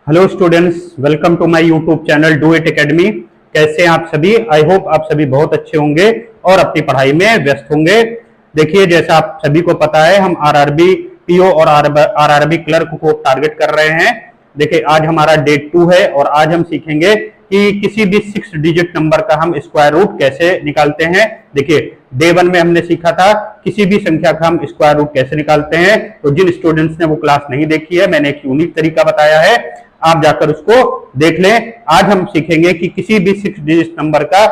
Hello students, welcome to my YouTube channel Do It Academy. कैसे हैं आप सभी? आई होप आप सभी बहुत अच्छे होंगे और अपनी पढ़ाई में व्यस्त होंगे। देखिए, जैसा आप सभी को पता है, हम आरआरबी पीओ और आरआरबी क्लर्क को टारगेट कर रहे हैं। देखिए, आज हमारा डे 2 है और आज हम सीखेंगे कि किसी भी 6 डिजिट नंबर का हम स्क्वायर रूट कैसे निकालते हैं। देखिए, डे 1 में हमने सीखा था किसी भी संख्या का हम स्क्वायर रूट कैसे निकालते हैं। तो जिन स्टूडेंट्स ने वो क्लास नहीं देखी है, मैंने एक यूनिक तरीका बताया है, आप जाकर उसको देख लें। आज हम सीखेंगे कि किसी भी 6 डिजिट नंबर का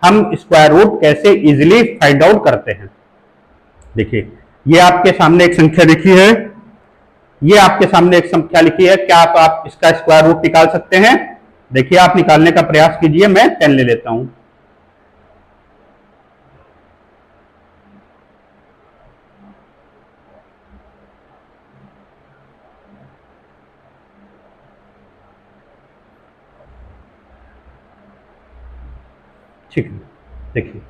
हम स्क्वायर रूट कैसे इजीली फाइंड आउट करते हैं। देखिए, ये आपके सामने एक संख्या लिखी है, ये आपके सामने एक संख्या लिखी है। क्या आप इसका स्क्वायर रूट निकाल सकते हैं? देखिए, आप निकालने का प्रयास कीजिए। मैं पेन ले लेता हूं। ठीक है, देखिए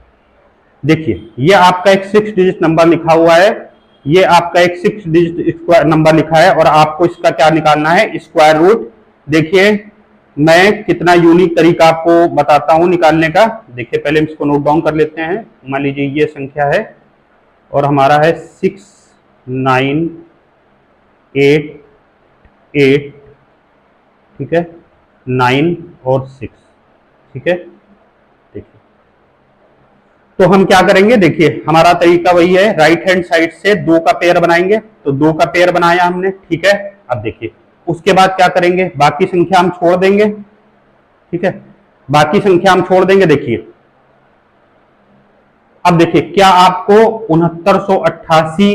देखिए ये आपका एक 6 डिजिट नंबर लिखा हुआ है। ये आपका एक 6 डिजिट स्क्वायर नंबर लिखा है और आपको इसका क्या निकालना है? Square root. देखिए, मैं कितना यूनिक तरीका आपको बताता हूं निकालने का। देखिए, पहले हम इसको नोट डाउन कर लेते हैं। मान लीजिए ये संख्या है और हमारा है 6 9 8 8, ठीक है, 9 और 6, ठीक है। तो हम क्या करेंगे? देखिए, हमारा तरीका वही है, राइट हैंड साइड से 2 का पेयर बनाएंगे। तो 2 का पेयर बनाया हमने, ठीक है। अब देखिए, उसके बाद क्या करेंगे? बाकी संख्या हम छोड़ देंगे, ठीक है, बाकी संख्या हम छोड़ देंगे। देखिए, अब देखिए, क्या आपको 6988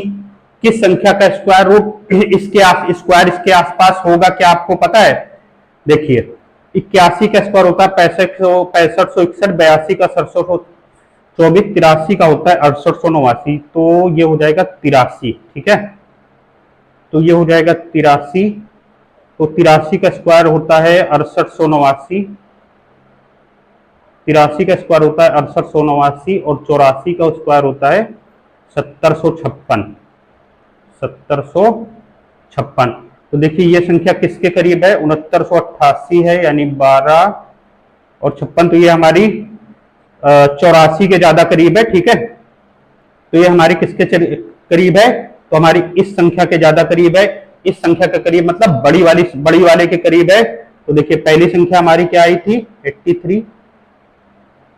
किस संख्या का स्क्वायर रूट इसके आसपास होगा? क्या आपको पता है? देखिए, 81 का स्क्वायर होता है 6561, 82 का 6724, 83 का होता है 6889। तो ये हो जाएगा 83, ठीक है। तो ये हो जाएगा 83। तो 83 का स्क्वायर होता है 6889, 83 का स्क्वायर होता है 6889 और 84 का स्क्वायर होता है 7056। 7056। तो देखिए, ये संख्या किसके करीब है? 6988 है, यानी 12 और 56। तो ये हमारी 84 के ज्यादा करीब है, ठीक है। तो ये हमारी किसके करीब है? तो हमारी इस संख्या के ज्यादा करीब है। इस संख्या के करीब मतलब बड़ी वाले के करीब है। तो देखिए, पहली संख्या हमारी क्या आई थी? 83,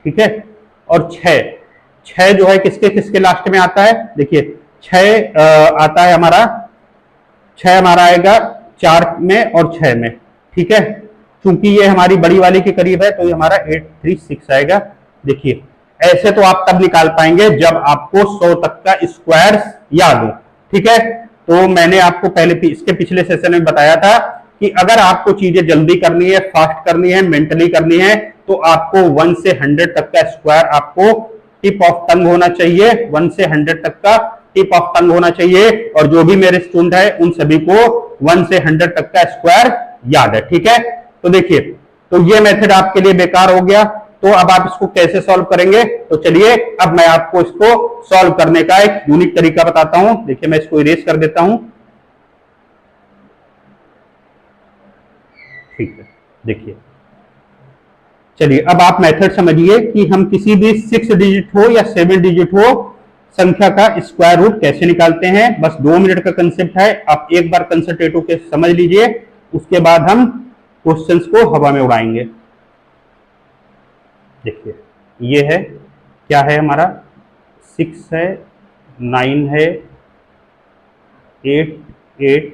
ठीक है। और 6 जो है किसके किसके लास्ट में आता है? देखिए, 6 आता है हमारा, 6 हमारा आएगा 4 में और 6 में, ठीक है। क्योंकि ये हमारी बड़ी वाली के करीब है, तो ये हमारा 836 आएगा। देखिए, ऐसे तो आप तब निकाल पाएंगे जब आपको 100 तक का स्क्वायर याद हो, ठीक है। तो मैंने आपको पहले इसके पिछले सेशन में बताया था कि अगर आपको चीजें जल्दी करनी है, फास्ट करनी है, मेंटली करनी है, तो आपको 1 से 100 तक का स्क्वायर आपको टिप ऑफ टंग होना चाहिए। 1 से 100 तक का टिप ऑफ टंग होना चाहिए। और जो भी मेरे स्टूडेंट है उन सभी को 1 से 100 तक का स्क्वायर याद है, ठीक है। तो देखिए, तो ये मेथड आपके लिए बेकार हो गया। तो अब आप इसको कैसे सॉल्व करेंगे? तो चलिए, अब मैं आपको इसको सॉल्व करने का एक यूनिक तरीका बताता हूं। देखिए, मैं इसको इरेज कर देता हूं, ठीक है। देखिए, चलिए, अब आप मेथड समझिए कि हम किसी भी 6 डिजिट हो या 7 डिजिट हो संख्या का स्क्वायर रूट कैसे निकालते हैं। बस 2 मिनट का कंसेप्ट है, आप एक बार कंसेप्ट होके समझ लीजिए, उसके बाद हम क्वेश्चंस को हवा में उड़ाएंगे। देखिए, ये है, क्या है हमारा? 6 है, 9 है, 8 8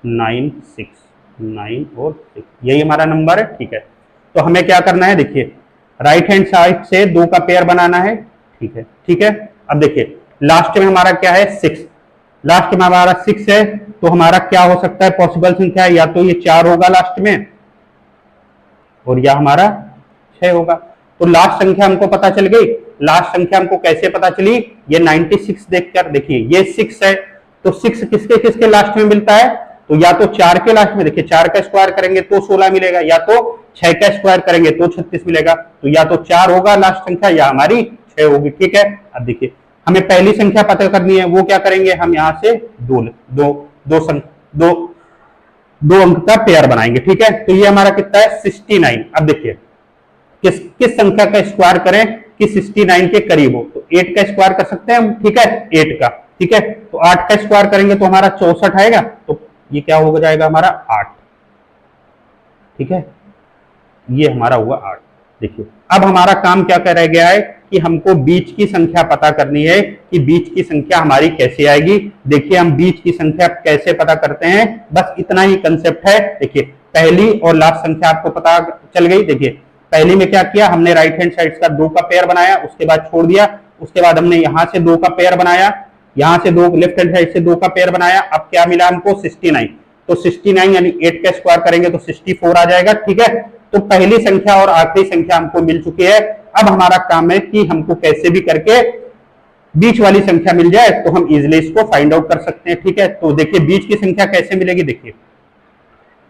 9 6, 9 और 6, यही हमारा नंबर है, ठीक है। तो हमें क्या करना है? देखिए, राइट हैंड साइड से 2 का पेयर बनाना है, ठीक है, ठीक है। अब देखिए, लास्ट में हमारा क्या है? 6। लास्ट में हमारा 6 है, तो हमारा क्या हो सकता है? पॉसिबल संख्या, या तो ये 4 होगा लास्ट में और या हमारा 6 होगा। तो लास्ट संख्या हमको पता चल गई। लास्ट संख्या हमको कैसे पता चली? ये 96 देखकर। देखिए, ये 6 है, तो 6 किसके किसके लास्ट में मिलता है? तो या तो 4 के लास्ट में, देखिए 4 का स्क्वायर करेंगे तो 16 मिलेगा, या तो 6 का स्क्वायर करेंगे तो 36 मिलेगा। तो या तो 4 होगा लास्ट संख्या या हमारी 6 होगी, ठीक है। अब देखिए, हमें पहली संख्या पता करनी है, वो क्या करेंगे? हम यहां से दो दो अंक का पेयर बनाएंगे, ठीक है। तो ये हमारा कितना है 69। अब देखिए किस किस संख्या का स्क्वायर करें कि 69 के करीब हो, तो 8 का स्क्वायर कर सकते हैं हम, ठीक है, 8 का, ठीक है। तो 8 का स्क्वायर करेंगे तो हमारा 64 आएगा, तो ये क्या हो जाएगा हमारा 8, ठीक है, ये हमारा हुआ 8। देखिए अब हमारा काम क्या कर रह गया है कि हमको बीच की संख्या पता करनी है कि बीच की संख्या हमारी कैसे आएगी। देखिए हम बीच की संख्या कैसे पता करते हैं, बस इतना ही कंसेप्ट है। देखिए पहली और लास्ट संख्या आपको पता चल गई। देखिए पहली में क्या किया हमने, राइट हैंड साइड का 2 का पेयर बनाया, उसके बाद छोड़ दिया, उसके बाद हमने यहां से 2 का पेयर बनाया, यहां से 2 लेफ्ट हैंड साइड से 2 का पेयर बनाया। अब क्या मिला हमको 69, तो 69 यानी 8 का स्क्वायर करेंगे तो 64 आ जाएगा, ठीक है। तो पहली संख्या और आखिरी संख्या हमको मिल चुकी है। अब हमारा काम है कि हमको कैसे भी करके बीच वाली संख्या मिल जाए तो हम इजिली इसको फाइंड आउट कर सकते हैं, ठीक है। तो देखिए बीच की संख्या कैसे मिलेगी, देखिए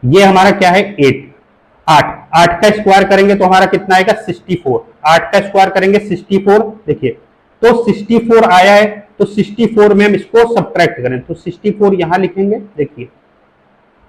ये हमारा क्या है 8, 8 का स्क्वायर करेंगे तो हमारा कितना आएगा 64, 8 का स्क्वायर करेंगे 64। देखिए तो 64 आया है, तो 64 में हम इसको सब्ट्रैक्ट करें तो 64 यहां लिखेंगे, देखिए,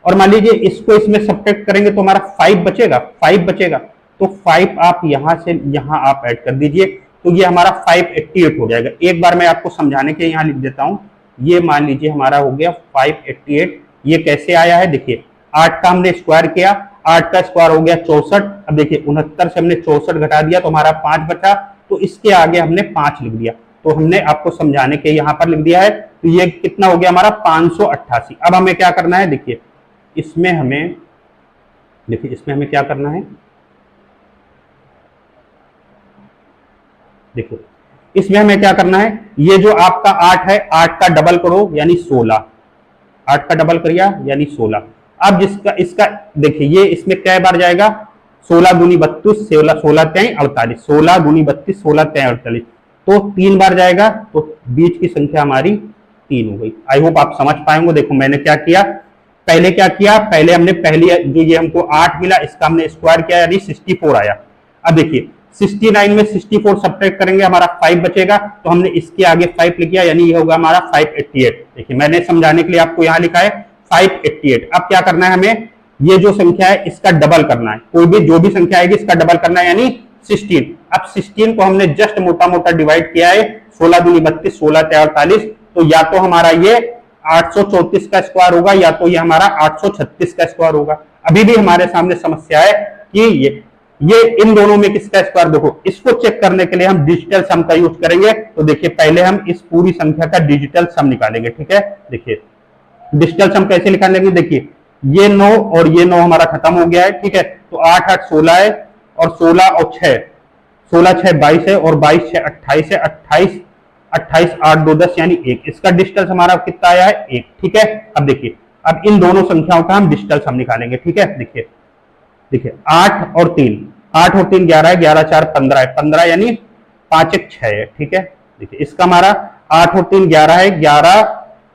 और मान लीजिए इसको इसमें सब्ट्रैक्ट करेंगे तो हमारा 5 बचेगा, 5 बचेगा, तो 5 आप यहां से यहां आप ऐड कर दीजिए, तो ये हमारा 588 हो जाएगा। एक बार मैं आपको समझाने के यहां लिख देता हूं, ये मान लीजिए हमारा हो गया 588। ये कैसे आया है, देखिए 8 का हमने स्क्वायर किया, 8 का स्क्वायर हो गया 64। अब देखिए 69 से हमने 64 घटा दिया तो हमारा 5 बचा, तो इसके आगे हमने 5 लिख दिया, तो हमने आपको समझाने के यहां पर लिख दिया है। तो ये कितना हो गया हमारा 588। अब हमें क्या करना है, देखिए इसमें हमें, देखिए इसमें हमें क्या करना है, देखो इसमें हमें क्या करना है, ये जो आपका 8 है 8 का डबल करो यानी 16, 8 का डबल करिया यानी 16। अब जिसका इसका देखिए ये इसमें कै बार जाएगा, 16 दूनी 32, 16 तें 48, 16 दूनी 32, 16 तें 48, तो 3 बार जाएगा, तो बीच की संख्या हमारी 3 हो गई। आई होप आप समझ पाएंगे। देखो मैंने क्या किया, पहले क्या किया, पहले हमने पहली जो ये हमको 8 मिला इसका हमने स्क्वायर किया यानी 64 आया। अब देखिए 69 में 64 सब्ट्रैक्ट करेंगे हमारा 5 बचेगा, तो हमने इसके आगे 5 लिख दिया यानी ये होगा हमारा 588। देखिए मैंने समझाने के लिए आपको यहां लिखा है 588। अब क्या करना है हमें, ये जो संख्या है इसका डबल करना है, कोई भी जो भी संख्या आएगी इसका डबल करना है यानी 16। अब 16 को हमने जस्ट मोटा मोटा डिवाइड किया है, 16 दूनी 32, 16 तें 48, तो या तो हमारा ये 834 का स्क्वायर होगा या तो ये हमारा 836 का स्क्वायर होगा। अभी भी हमारे सामने समस्या है कि ये इन दोनों में किसका स्क्वायर, देखो इसको चेक करने के लिए हम डिजिटल सम का यूज करेंगे। तो देखिए पहले हम इस पूरी संख्या का डिजिटल सम निकालेंगे, ठीक है। देखिए डिजिटल सम कैसे निकालेंगे, देखिए ये 9 और ये 9 हमारा खत्म हो गया है, ठीक है। तो 8 8 16 है और 16 और 6, 16 6 22 है और 22 6 28 है, 28 28 8 2 10 यानी 1। इसका डिजिटल सम हमारा कितना आया है 1, ठीक है। अब देखिए अब इन दोनों संख्याओं का हम डिजिटल सम निकालेंगे, ठीक है। देखिए देखिए 8 और 3, 8 और 3 11 है, 11 4 15 है, 15 यानी 5 1 6 है, ठीक है। देखिए इसका हमारा 8 और 3 11 है, 11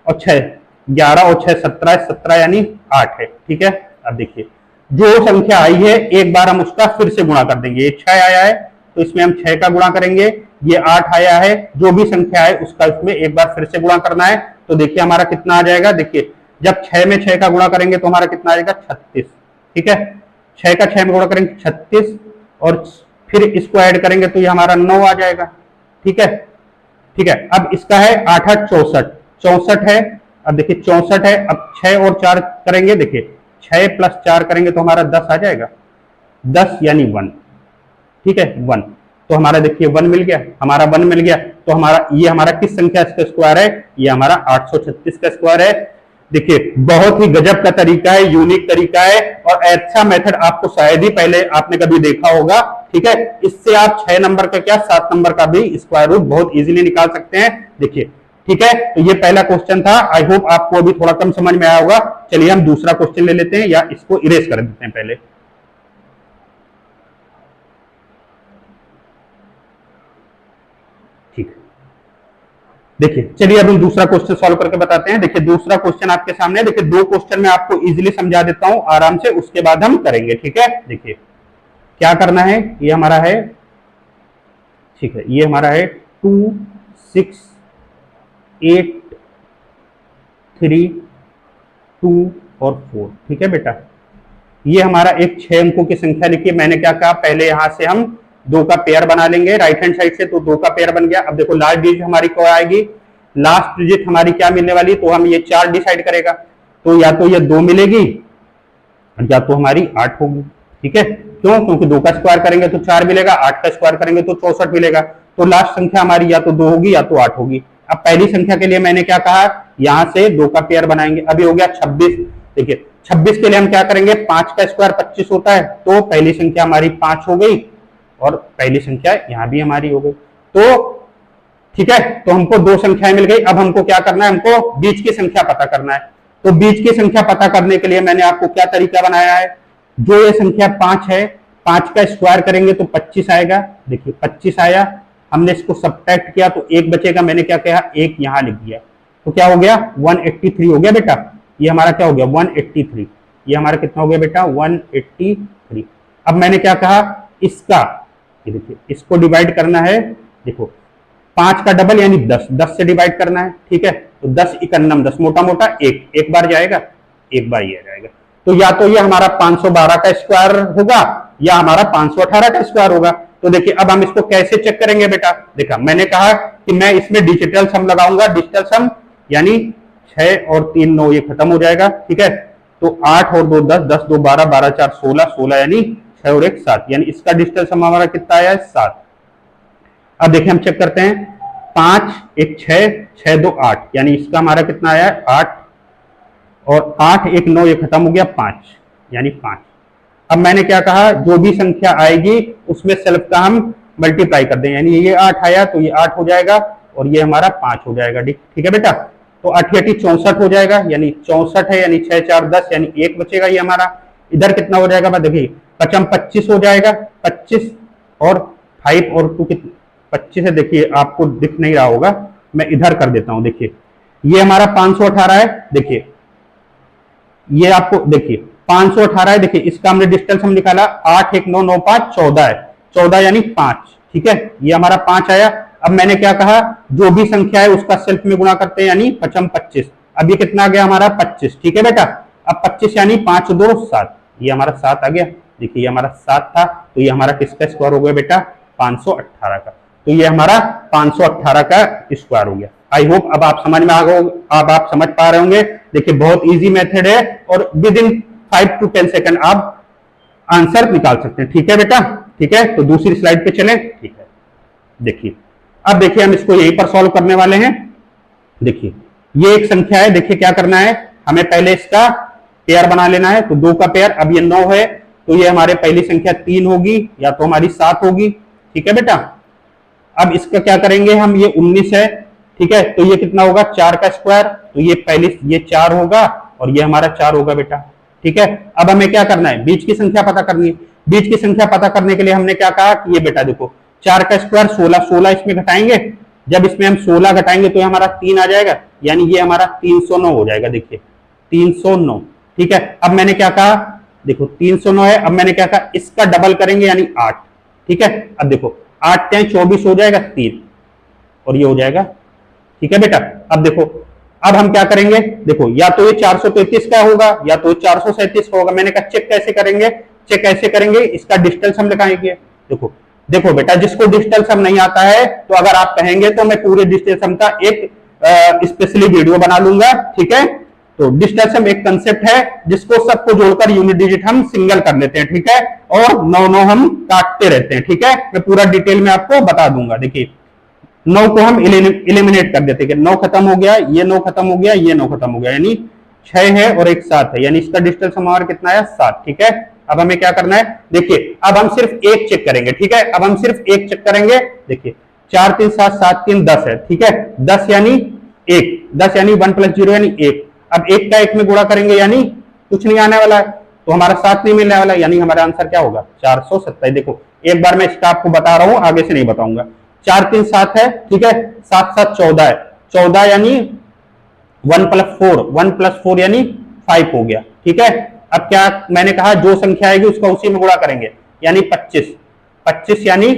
और 6, 11 और 6 17 है, 17 यानी 8 है, ठीक है। अब देखिए जो संख्या आई है एक बार हम उसका फिर से गुणा कर देंगे। ये 6 आया है तो इसमें हम 6 का गुणा करेंगे, ये 8 आया है, जो भी संख्या है उसका इसमें एक बार फिर से गुणा करना है। तो देखिए हमारा कितना आ जाएगा, देखिए जब 6 में 6 का गुणा करेंगे तो हमारा कितना आ जाएगा 36, ठीक है। 6 का 6 में गुणा करेंगे 36 और फिर इसको ऐड करेंगे तो ये हमारा 9 आ जाएगा, ठीक है, ठीक है। अब इसका है 8 8 64, 64 है। अब देखिए 64 है, अब 6 और 4 करेंगे, देखिए 6 प्लस 4 करेंगे तो हमारा 10 आ जाएगा, 10 यानी 1, ठीक है 1। तो हमारा देखिए 1 मिल गया, हमारा 1 मिल गया, तो हमारा ये हमारा किस संख्या का स्क्वायर है, ये हमारा 836 का स्क्वायर है। देखिए बहुत ही गजब का तरीका है, यूनिक तरीका है, और ऐसा मेथड आपको शायद ही पहले आपने कभी देखा होगा, ठीक है। इससे आप 6 नंबर का क्या 7 नंबर का भी स्क्वायर रूट बहुत इजीली निकाल सकते हैं। देखिए ठीक है, तो ये पहला क्वेश्चन था। आई होप आपको अभी थोड़ा कम समझ में आया होगा। चलिए हम दूसरा क्वेश्चन ले लेते हैं, या इसको इरेज कर देते हैं पहले। ठीक, देखिए चलिए अब हम दूसरा क्वेश्चन सॉल्व करके बताते हैं। देखिए दूसरा क्वेश्चन आपके सामने, देखिए 2 क्वेश्चन मैं आपको इजीली समझा देता हूं आराम से, उसके बाद हम करेंगे, ठीक है। देखिए क्या करना है, ये हमारा है, ठीक है, ये हमारा है 2 6 8 3 2 और 4, ठीक है बेटा। ये हमारा एक 6 अंकों की संख्या लिखी। मैंने क्या कहा, पहले यहां से हम 2 का पेयर बना लेंगे राइट हैंड साइड से, तो 2 का पेयर बन गया। अब देखो लास्ट डिजिट हमारी क्या आएगी, लास्ट डिजिट हमारी क्या मिलने वाली, तो हम ये 4 डिसाइड करेगा, तो या तो ये 2 मिलेगी या तो हमारी 8 होगी, ठीक है। क्यों, क्योंकि 2 का स्क्वायर करेंगे तो 4 मिलेगा, 8 का स्क्वायर करेंगे तो 64 मिलेगा, तो लास्ट संख्या हमारी या तो 2 होगी या तो 8 होगी। अब पहली संख्या के लिए मैंने क्या कहा, यहां से 2 का पेयर बनाएंगे। अभी हो गया 26, देखिए 26 के लिए हम क्या करेंगे, 5 का स्क्वायर 25 होता है, तो पहली संख्या हमारी 5 हो गई और पहली संख्या यहां भी हमारी हो गई। तो ठीक है, तो हमको 2 संख्याएं मिल गई। अब हमको क्या करना है, हमको बीच की संख्या पता करना है। तो बीच की संख्या पता करने के लिए मैंने आपको क्या तरीका बनाया है, जो ये संख्या 5 है, 5 का स्क्वायर करेंगे तो 25 आएगा। देखिए 25 आया, हमने इसको सब्ट्रैक्ट किया तो 1 बचेगा। मैंने क्या कहा, 1 यहां लिख दिया, तो क्या हो गया, 183 हो गया बेटा। ये हमारा क्या हो गया, 183। ये हमारा कितना हो गया बेटा, 183। अब मैंने क्या कहा, इसका देखिए इसको डिवाइड करना है। देखो 5 का डबल यानी 10, 10 से डिवाइड करना है, ठीक है। तो 10 इकन्नम 10, मोटा मोटा एक बार जाएगा, एक बार ये जाएगा। तो या तो ये हमारा 512 का स्क्वायर होगा या हमारा 518 का स्क्वायर होगा। तो देखिए अब हम इसको कैसे चेक करेंगे बेटा, देखा मैंने कहा कि मैं इसमें डिजिटल सम लगाऊंगा। डिजिटल सम यानी 6 और 3 9, ये खत्म हो जाएगा, ठीक है। तो 8 और 2 10, 10 2 12, 12 4 16, 16 यानी 6 और 1 7, यानी इसका डिजिटल सम हमारा कितना आया है, 7। अब देखिए हम चेक करते हैं, 5 1 6, 6 2 8, यानी इसका हमारा कितना आया है, 8, और 8 1 9, ये खत्म हो गया, 5 यानी 5। अब मैंने क्या कहा, जो भी संख्या आएगी उसमें सेल्फ का हम मल्टीप्लाई कर दें, यानी ये 8 आया तो ये 8 हो जाएगा और ये हमारा 5 हो जाएगा, ठीक है बेटा। तो 8 64 हो जाएगा, यानी 64 है, यानी 6 4 10, यानी 1 बचेगा ये हमारा। इधर कितना हो जाएगा, देखिए 5 25 हो जाएगा, 25 और 5 और 2 कितने, 25 है। देखिए आपको दिख नहीं रहा होगा, मैं इधर कर देता हूं। देखिए ये हमारा 518 है, देखिए ये आपको देखिए 518 है। देखिए इसका हमने डिस्टेंस हम निकाला, 8 1 9 9 5 14 है, 14 यानी 5, ठीक है। ये हमारा 5 आया। अब मैंने क्या कहा, जो भी संख्या है उसका सेल्फ में गुणा करते हैं, यानी 5 25। अब ये कितना आ गया हमारा, 25, ठीक है बेटा। अब 25 यानी 5 2 7, ये हमारा 7 आ गया। देखिए ये हमारा 7 था, तो ये हमारा किसका स्क्वायर हो गया बेटा, 518 का। तो ये हमारा 518 का स्क्वायर हो गया। आई होप अब आप समझ में आ गए, अब आप समझ पा रहे होंगे। देखिए बहुत इजी मेथड है और विद इन 5 to 10 सेकंड आप आंसर निकाल सकते हैं, ठीक है बेटा, ठीक है। तो दूसरी स्लाइड पे चलें, ठीक है। देखिए अब देखिए हम इसको यहीं पर सॉल्व करने वाले हैं। देखिए ये एक संख्या है, देखिए क्या करना है, हमें पहले इसका पेयर बना लेना है। तो 2 का पेयर, अब ये 9 है, तो ये हमारे पहली संख्या 3 होगी या तो हमारी 7 होगी, ठीक है बेटा। अब इसका क्या करेंगे हम, ये 19 है, ठीक है। तो ये कितना होगा, 4 का स्क्वायर, तो ये पहली ये 4 होगा और ये हमारा 4 होगा बेटा, ठीक है। अब हमें क्या करना है, बीच की संख्या पता करनी है। बीच की संख्या पता करने के लिए हमने क्या कहा कि ये बेटा देखो 4 का स्क्वायर 16, 16 इसमें घटाएंगे। जब इसमें हम 16 घटाएंगे तो हमारा 3 आ जाएगा, यानी ये हमारा 309 हो जाएगा। देखिए 309, ठीक है। अब मैंने क्या कहा, देखो 309 है, अब मैंने क्या कहा, इसका डबल करेंगे यानी 8, ठीक है। अब देखो 8 10 24 हो जाएगा 3 और ये हो जाएगा, ठीक है बेटा। अब देखो अब हम क्या करेंगे, देखो या तो ये 433 का होगा या तो 437 का होगा। मैंने कहा चेक कैसे करेंगे, चेक कैसे करेंगे, इसका डिजिटल सम लगाएंगे। देखो देखो बेटा, जिसको डिजिटल सम नहीं आता है तो अगर आप कहेंगे तो मैं पूरे डिजिटल सम का एक स्पेशली वीडियो बना लूंगा, ठीक है। तो डिजिटल सम एक कंसेप्ट है जिसको सबको जोड़कर यूनिट डिजिट हम सिंगल कर लेते हैं, ठीक है, और 9 9 हम काटते रहते हैं, ठीक है। मैं पूरा डिटेल में आपको बता दूंगा। देखिए 9 को हम इलिमिनेट कर देते हैं, 9 खत्म हो गया, ये 9 खत्म हो गया, ये 9 खत्म हो गया, यानी 6 है और एक 7 है, यानी इसका डिजिटल सम हमारा कितना है, 7, ठीक है। अब हमें क्या करना है, देखिए अब हम सिर्फ एक चेक करेंगे, ठीक है। अब हम सिर्फ एक चेक करेंगे। देखिए 4 3 7 7 3 10 है, ठीक है। 10 यानी 1, 10 यानी 1 + 0 यानी 1। अब 1 का 1 में गुणा करेंगे यानी कुछ नहीं आने वाला है, तो हमारा 7 नहीं मिलने वाला, यानी हमारा आंसर क्या होगा, 427। देखो एक बार मैं इसका आपको बता रहा हूं, आगे से नहीं बताऊंगा। 4 3 7 है, ठीक है, 7 7 14 है, 14 यानी 1 + 4, 1 + 4 यानी 5 हो गया, ठीक है। अब क्या मैंने कहा, जो संख्या आएगी उसका उसी में गुणा करेंगे, यानी 25, 25 यानी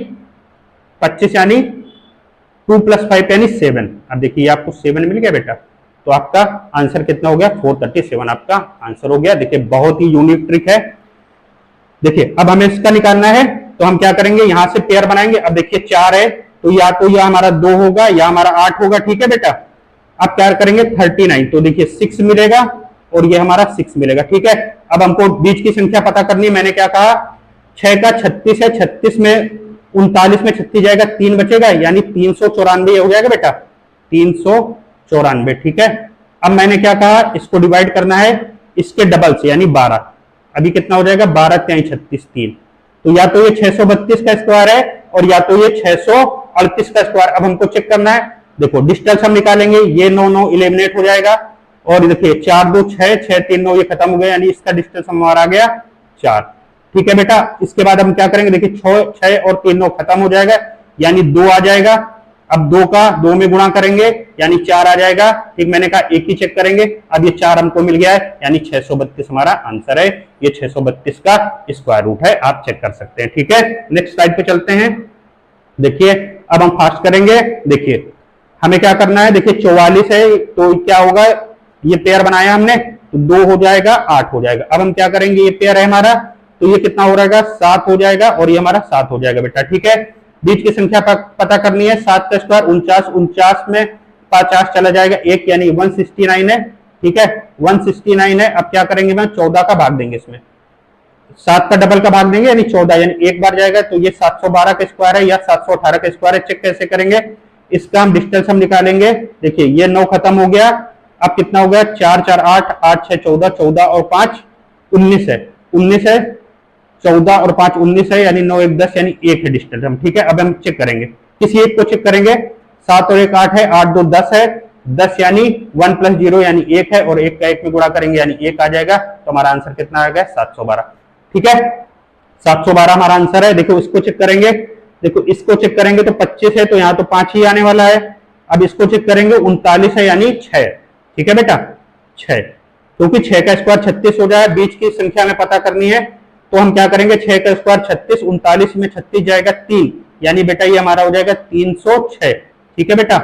2 + 5 यानी 7। अब देखिए आपको 7 मिल गया बेटा, तो आपका आंसर कितना हो गया, 437 आपका आंसर हो गया। देखिए बहुत ही यूनिक ट्रिक है। देखिए अब हमें इसका निकालना है, तो हम क्या करेंगे, यहां से पेयर बनाएंगे। अब देखिए 4 है, तो या तो यह हमारा 2 होगा या हमारा 8 होगा, ठीक है बेटा। अब क्या करेंगे 39, तो देखिए 6 मिलेगा और ये हमारा 6 मिलेगा, ठीक है। अब हमको बीच की संख्या पता करनी है। मैंने क्या कहा, 6 का 36 है, 36 में 39 में 36 जाएगा, 3 बचेगा, यानी 394 हो जाएगा बेटा, 394, ठीक है। अब मैंने क्या कहा, इसको डिवाइड करना है इसके डबल से, यानी 12। अभी कितना हो जाएगा, 12 3 36 3, तो या तो ये 632 का स्क्वायर है और या तो ये 638 का स्क्वायर। अब हमको चेक करना है, देखो डिस्टेंस हम निकालेंगे, ये 9 9 इलिमिनेट हो जाएगा, और देखिए 4 2 6 6 3 9 ये खत्म हो गया, यानी इसका डिस्टेंस हमारा आ गया 4, ठीक है बेटा। इसके बाद हम क्या करेंगे, देखिए 6 और 3 9 खत्म हो जाएगा, यानी 2 आ जाएगा। अब 2 का 2 में गुणा करेंगे, यानी 4 आ जाएगा, ठीक। मैंने कहा एक ही चेक करेंगे। अब ये 4 हमको मिल गया है, यानी 632 हमारा आंसर है। ये 632 का स्क्वायर रूट है, आप चेक कर सकते हैं, ठीक है। नेक्स्ट स्लाइड पे चलते हैं। देखिए अब हम फास्ट करेंगे। देखिए हमें क्या करना है, देखिए 44 है, तो क्या होगा, ये पेयर बनाया हमने, तो 2 हो जाएगा 8 हो जाएगा। अब हम क्या करेंगे, ये पेयर है हमारा, तो ये कितना हो जाएगा, 7 हो जाएगा, और ये हमारा 7 हो जाएगा बेटा, ठीक है। बीच की संख्या पता करनी है, 7 का स्क्वायर 49, 49 में 50 चला जाएगा एक, यानी 169 है, ठीक है, 169 है। अब क्या करेंगे, मैं 14 का भाग देंगे इसमें, 7 का डबल का भाग देंगे, यानी 14, यानी एक बार जाएगा, तो ये 712 का स्क्वायर है या 718 का स्क्वायर है। चेक कैसे करेंगे, इसका हम डिस्टेंस हम निकालेंगे। देखिए ये 9 खत्म हो गया, अब कितना हो गया, 4 4 8 8 6 14, 14 और 5 19 है, 19 है, 14 और 5 19 है, यानी 9 1 10, यानी एक है डिस्टेंस हम, ठीक है। अब हम चेक करेंगे, किसी एक को चेक करेंगे। 7 और 1 8 है, 8 2 10 है, 10 यानी 1 प्लस 0 यानी 1 है, और 1 का 1 में गुणा करेंगे यानी 1 आ जाएगा, तो हमारा आंसर कितना आ गया, 712, ठीक है। 712 हमारा आंसर है। देखो इसको चेक करेंगे, देखो इसको चेक करेंगे तो 25 है, तो यहां तो 5 ही आने वाला है। अब इसको चेक करेंगे, 39 है, यानी 6, ठीक है बेटा, 6, क्योंकि 6 का स्क्वायर 36 हो जाए, बीच की संख्या में पता करनी है, तो हम क्या करेंगे, 6 का स्क्वायर 36, 39 में 36 जाएगा 3, यानी बेटा ये हमारा हो जाएगा 306, ठीक है बेटा।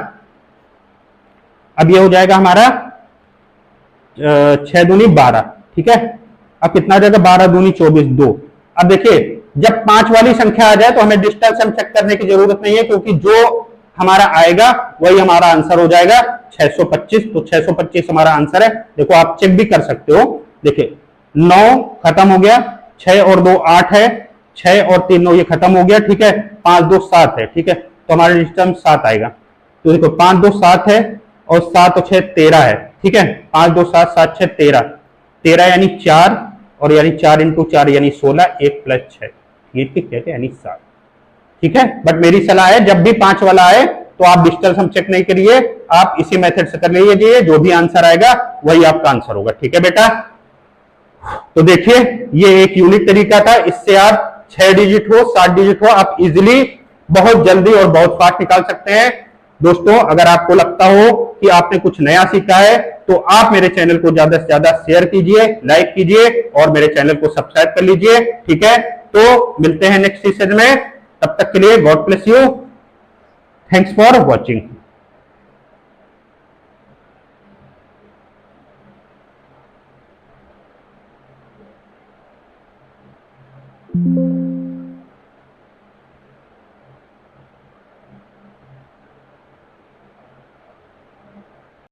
अब ये हो जाएगा हमारा 6 दूनी 12, ठीक है। अब कितना आ जाएगा, 12 दूनी 24 2। अब देखिए जब 5 वाली संख्या आ जाए तो हमें डिस्टेंस हम चेक करने की जरूरत नहीं है, क्योंकि जो हमारा आएगा वही हमारा आंसर हो जाएगा 625, तो 625 हमारा आंसर है। देखो आप चेक भी कर सकते हो, देखिए 9 खत्म हो गया, 6 और 2 8 है, 6 और 3 9 ये खत्म हो गया, ठीक है, 5 2 7 है, ठीक है, तो हमारा डिस्टेंस 7 आएगा। तो देखो 5 2 7 है, और 7 और 6 13 है, ठीक है, 5 2 7 7 6 13, 13 यानी 4, और यानी 4 इंटू 4 यानी 16, 1 प्लस 6, ये ठीक है, यानी 7, ठीक है। बट मेरी सलाह है, जब भी 5 वाला आए तो आप डिस्टेंस हम चेक नहीं करिए, आप इसी मेथड से कर लीजिए, जो भी आंसर आएगा वही आपका आंसर होगा, ठीक है बेटा। तो देखिए ये एक यूनिक तरीका था, इससे आप 6 डिजिट हो 7 डिजिट हो आप इजिली बहुत जल्दी और बहुत फास्ट निकाल सकते हैं। दोस्तों अगर आपको लगता हो कि आपने कुछ नया सीखा है, तो आप मेरे चैनल को ज्यादा से ज्यादा शेयर कीजिए, लाइक कीजिए, और मेरे चैनल को सब्सक्राइब कर लीजिए, ठीक है। तो मिलते हैं नेक्स्ट सेशन में, तब तक के लिए God bless you, thanks for watching.